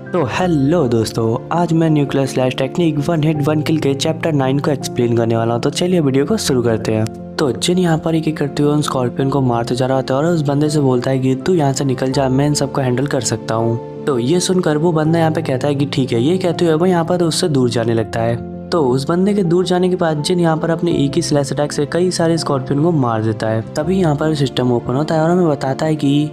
तो हेलो दोस्तों, आज मैं nuclear slash technique one hit one kill के चैप्टर 9 को एक्सप्लेन करने वाला हूँ। तो चलिए वीडियो को शुरू करते हैं। तो जिन यहाँ पर एक करते हुए उन स्कॉर्पियन को मारते जा रहा होता है और उस बंदे से बोलता है कि तू यहाँ से निकल जा, मैं इन सबको हैंडल कर सकता हूँ। तो ये सुनकर वो बंदा यहाँ पे कहता है कि ठीक है। ये कहते हुए वो यहाँ पर उससे दूर जाने लगता है। तो उस बंदे के दूर जाने के बाद जिन यहाँ पर अपने एक ही स्लैश अटैक से कई सारे स्कॉर्पियन को मार देता है। तभी यहाँ पर सिस्टम ओपन होता है और हमें बताता है कि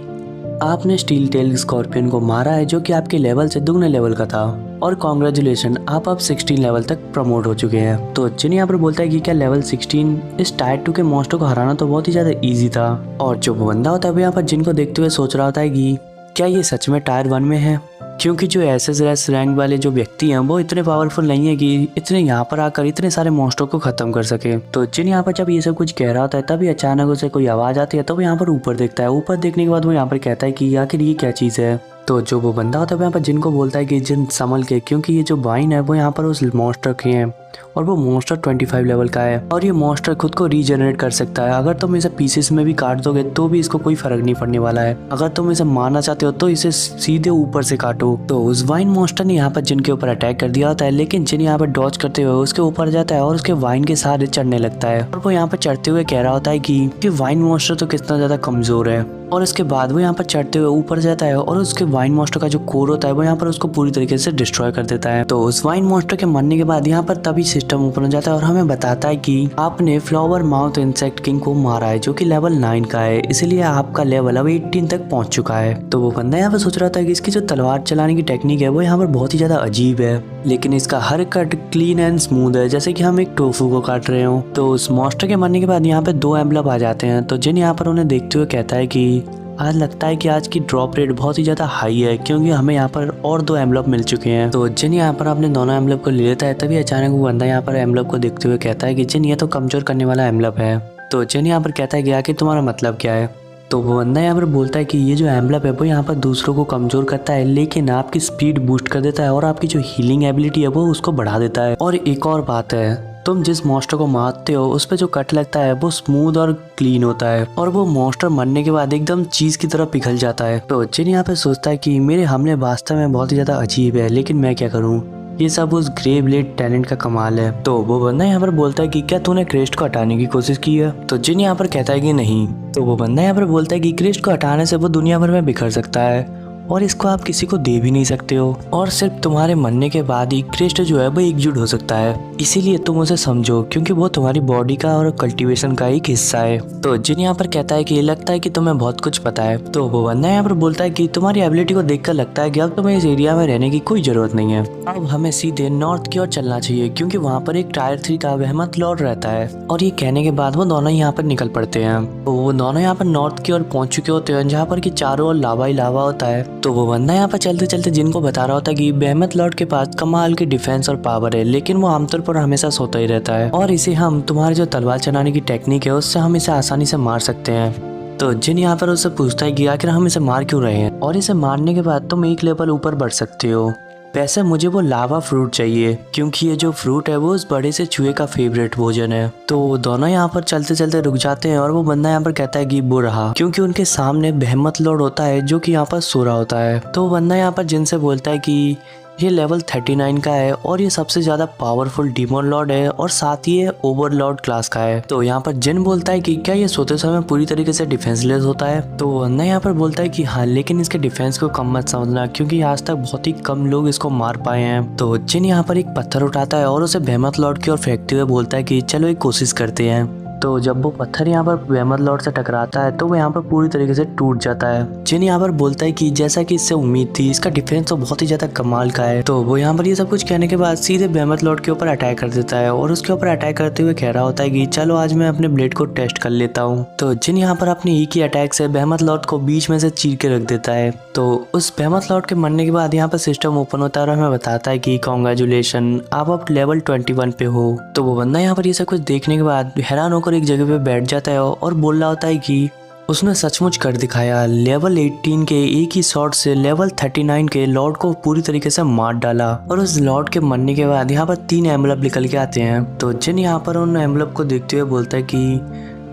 आपने स्टील टेल स्कॉर्पियन को मारा है, जो कि आपके लेवल से दुगने लेवल का था, और कॉन्ग्रेचुलेशन, आप अब 16 लेवल तक प्रमोट हो चुके हैं। तो जिन यहाँ पर बोलता है कि क्या लेवल 16 इस टायर 2 के मॉन्स्टर को हराना तो बहुत ही ज्यादा इजी था। और जो बंदा होता है वो यहाँ पर जिनको देखते हुए सोच रहा होता है कि क्या ये सच में टायर 1 में है, क्योंकि जो एसएस रैंक वाले जो व्यक्ति हैं वो इतने पावरफुल नहीं है कि इतने यहाँ पर आकर इतने सारे मॉन्स्टर को खत्म कर सके। तो जिन यहाँ पर जब ये सब कुछ कह रहा होता है तभी अचानक उसे कोई आवाज आती है। तो वो यहाँ पर ऊपर देखता है। ऊपर देखने के बाद वो यहाँ पर कहता है कि आखिर ये क्या चीज़ है। तो जो वो बंदा होता है यहाँ पर जिनको बोलता है कि जिन संभल के, क्योंकि ये जो वाइन है वो यहाँ पर उस मॉन्स्टर के हैं और वो मॉन्स्टर 25 लेवल का है और ये मॉन्स्टर खुद को रीजनरेट कर सकता है। अगर तुम इसे पीसेस में भी काट दोगे तो भी इसको कोई फर्क नहीं पड़ने वाला है। अगर तुम इसे मारना चाहते हो तो इसे सीधे ऊपर से काटो। तो उस वाइन मॉन्स्टर ने यहाँ पर जिन के ऊपर अटैक कर दिया होता है, लेकिन जिन यहाँ पर डॉज करते हुए उसके ऊपर जाता है और उसके वाइन के सहारे चढ़ने लगता है। और वो यहाँ पर चढ़ते हुए कह रहा होता है कि वाइन मॉन्स्टर तो कितना ज्यादा कमजोर है। और इसके बाद वो यहाँ पर चढ़ते हुए ऊपर जाता है और उसके वाइन मॉन्स्टर का जो कोर होता है वो यहाँ पर उसको पूरी तरीके से डिस्ट्रॉय कर देता है। तो उस वाइन मॉन्स्टर के मरने के बाद यहाँ पर तभी सिस्टम ओपन हो जाता है और हमें बताता है कि आपने फ्लावर माउथ इंसेक्ट किंग को मारा है, जो कि लेवल 9 का है, इसलिए आपका लेवल अब 18 तक पहुंच चुका है। तो वो बंदा यहाँ पर सोच रहा था कि इसकी जो तलवार चलाने की टेक्निक है वो यहाँ पर बहुत ही ज्यादा अजीब है, लेकिन इसका हर कट क्लीन एंड स्मूथ है, जैसे कि हम एक टोफू को काट रहे हो। तो उस मॉन्स्टर के मरने के बाद यहाँ पे 2 एम्बलम आ जाते हैं। तो जिन यहाँ पर उन्हें देखते हुए कहता है कि आज लगता है कि आज की ड्रॉप रेट बहुत ही ज्यादा हाई है, क्योंकि हमें यहाँ पर और 2 एम्बलम मिल चुके हैं। तो जिन यहाँ पर अपने दोनों एम्बलम को ले लेता है। तभी अचानक वो बंदा यहाँ पर एम्बलम को देखते हुए कहता है कि जिन ये तो कमजोर करने वाला एम्बलम है। तो जिन यहाँ पर कहता है कि आखिर तुम्हारा मतलब क्या है। तो वो बंदा यहाँ पर बोलता है कि ये जो एम्बलम है वो यहाँ पर दूसरों को कमजोर करता है, लेकिन आपकी स्पीड बूस्ट कर देता है और आपकी जो हीलिंग एबिलिटी है वो उसको बढ़ा देता है। और एक और बात है, तुम जिस मॉन्स्टर को मारते हो उस पे जो कट लगता है वो स्मूथ और क्लीन होता है और वो मॉन्स्टर मरने के बाद एकदम चीज की तरह पिघल जाता है। तो जिन यहाँ पे सोचता है कि मेरे हमले वास्तव में बहुत ही ज्यादा अजीब है, लेकिन मैं क्या करूँ, ये सब उस ग्रे ब्लेड टैलेंट का कमाल है। तो वो बंदा यहाँ पर बोलता है कि क्या तूने क्रेस्ट को हटाने की कोशिश की है। तो जिन यहाँ पर कहता है कि नहीं। तो वो बंदा यहाँ पर बोलता है कि क्रेस्ट को हटाने से वो दुनिया भर में बिखर सकता है और इसको आप किसी को दे भी नहीं सकते हो, और सिर्फ तुम्हारे मरने के बाद ही क्रेस्ट जो है वो एकजुट हो सकता है। इसीलिए तुम उसे समझो, क्योंकि वो तुम्हारी बॉडी का और कल्टीवेशन का एक हिस्सा है। तो जिन यहाँ पर कहता है कि लगता है कि तुम्हें बहुत कुछ पता है। तो वो बंदा यहाँ पर बोलता है कि तुम्हारी एबिलिटी को देखकर लगता है कि अब तुम्हें इस एरिया में रहने की कोई जरूरत नहीं है, अब हमें सीधे नॉर्थ की ओर चलना चाहिए, क्योंकि वहाँ पर एक टायर 3 का वहमत लॉर्ड रहता है। और ये कहने के बाद वो दोनों यहाँ पर निकल पड़ते हैं। तो वो दोनों यहाँ पर नॉर्थ की ओर पहुंच चुके होते हैं, जहाँ पर की चारों ओर लावा ही लावा होता है। तो वो बंदा यहाँ पर चलते चलते जिनको बता रहा होता है कि बेहमत लॉर्ड के पास कमाल की डिफेंस और पावर है, लेकिन वो आमतौर पर हमेशा सोता ही रहता है और इसे हम तुम्हारे जो तलवार चलाने की टेक्निक है उससे हम इसे आसानी से मार सकते हैं। तो जिन यहाँ पर उससे पूछता है कि आखिर हम इसे मार क्यों रहे हैं, और इसे मारने के बाद तुम एक लेवल ऊपर बढ़ सकते हो। वैसे मुझे वो लावा फ्रूट चाहिए, क्योंकि ये जो फ्रूट है वो उस बड़े से चूहे का फेवरेट भोजन है। तो दोनों यहाँ पर चलते चलते रुक जाते हैं और वो बंदा यहाँ पर कहता है कि वो रहा, क्योंकि उनके सामने बेहमत लॉर्ड होता है जो कि यहाँ पर सो रहा होता है। तो वो बंदा यहाँ पर जिनसे बोलता है कि ये लेवल 39 का है और ये सबसे ज्यादा पावरफुल डीमन लॉर्ड है और साथ ही ये ओवरलॉर्ड क्लास का है। तो यहाँ पर जिन बोलता है कि क्या ये सोते समय पूरी तरीके से डिफेंसलेस होता है। तो अन्ना यहाँ पर बोलता है कि हाँ, लेकिन इसके डिफेंस को कम मत समझना, क्योंकि आज तक बहुत ही कम लोग इसको मार पाए हैं। तो जिन यहाँ पर एक पत्थर उठाता है और उसे बेहमत लॉर्ड की ओर फेंकते हुए बोलता है कि चलो एक कोशिश करते हैं। तो जब वो पत्थर यहाँ पर बेहमत लॉर्ड से टकराता है तो वो यहाँ पर पूरी तरीके से टूट जाता है। जिन यहाँ पर बोलता है कि जैसा कि इससे उम्मीद थी, इसका डिफेंस तो बहुत ही ज्यादा कमाल का है। तो वो यहाँ पर ये सब कुछ कहने के बाद सीधे बेहमत लॉर्ड के ऊपर अटैक कर देता है और उसके ऊपर अटैक करते हुए कह रहा होता है कि चलो आज मैं अपने ब्लेड को टेस्ट कर लेता हूँ। तो जिन यहाँ पर अपने एक ही अटैक से बेहमत लॉर्ड को बीच में से चीर के रख देता है। तो उस बेहमत लॉर्ड के मरने के बाद यहाँ पर सिस्टम ओपन होता है और हमें बताता है कि कॉन्ग्रेचुलेशन, आप अब लेवल 21 पे हो। तो वो बंदा यहाँ पर ये सब कुछ देखने के बाद हैरान होकर एक जगह पे बैठ जाता है और बोल रहा होता है कि उसने सचमुच कर दिखाया, लेवल 18 के एक ही शॉट से लेवल 39 के लॉर्ड को पूरी तरीके से मार डाला। और उस लॉर्ड के मरने के बाद यहाँ पर 3 एम्बलम निकल के आते हैं। तो जिन यहाँ पर उन एम्बलम को देखते हुए बोलता है कि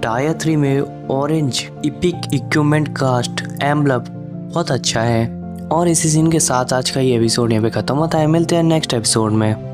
टायर 3 में orange epic equipment cost emblem बहुत अच्छा है और इसी सीन के साथ आज का ये एपिसोड यहाँ पे खत्म होता है। मिलते हैं नेक्स्ट एपिसोड में।